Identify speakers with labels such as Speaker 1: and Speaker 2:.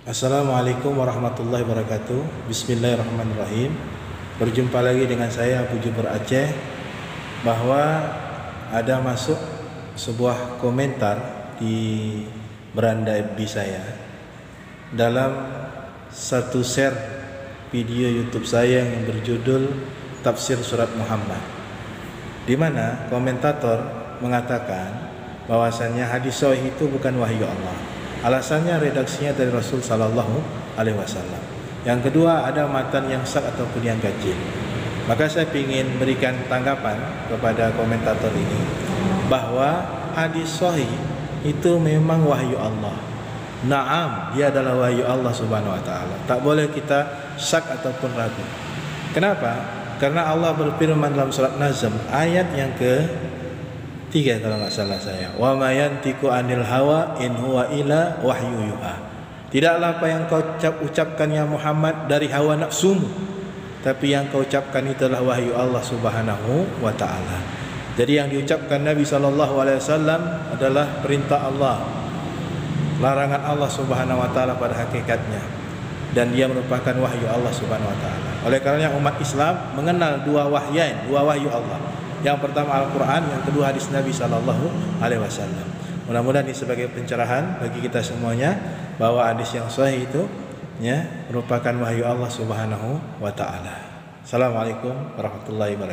Speaker 1: Assalamualaikum warahmatullahi wabarakatuh. Bismillahirrahmanirrahim. Berjumpa lagi dengan saya Abu Jubur Aceh. Bahwa ada masuk sebuah komentar di beranda FB saya dalam satu share video YouTube saya yang berjudul Tafsir Surat Muhammad, di mana komentator mengatakan bahwasannya hadis sahih itu bukan wahyu Allah. Alasannya redaksinya dari Rasul Sallallahu Alaihi Wasallam. Yang kedua, ada matan yang sak ataupun yang kecil. Maka saya ingin berikan tanggapan kepada komentator ini bahwa hadis sahih itu memang wahyu Allah. Naam, dia adalah wahyu Allah Subhanahu Wa Taala. Tak boleh kita syak ataupun ragu. Kenapa? Karena Allah berfirman dalam surat Nazm ayat yang ke-3 kalau nggak salah saya. Wa ma yantiqu anil hawa in huwa illa wahyu yuha. Tidaklah apa yang kau ucapkan ya Muhammad dari hawa nafsumu, tapi yang kau ucapkan itulah wahyu Allah Subhanahu wa taala. Jadi yang diucapkan Nabi sallallahu alaihi wasallam adalah perintah Allah, larangan Allah Subhanahu wa taala pada hakikatnya, dan dia merupakan wahyu Allah Subhanahu wa taala. Oleh karenanya umat Islam mengenal dua wahyu Allah. Yang pertama Al-Quran, yang kedua hadis Nabi Sallallahu Alaihi Wasallam. Mudah-mudahan ini sebagai pencerahan bagi kita semuanya bahwa hadis yang sahih itu merupakan wahyu Allah Subhanahu Wa Taala. Assalamualaikum warahmatullahi wabarakatuh.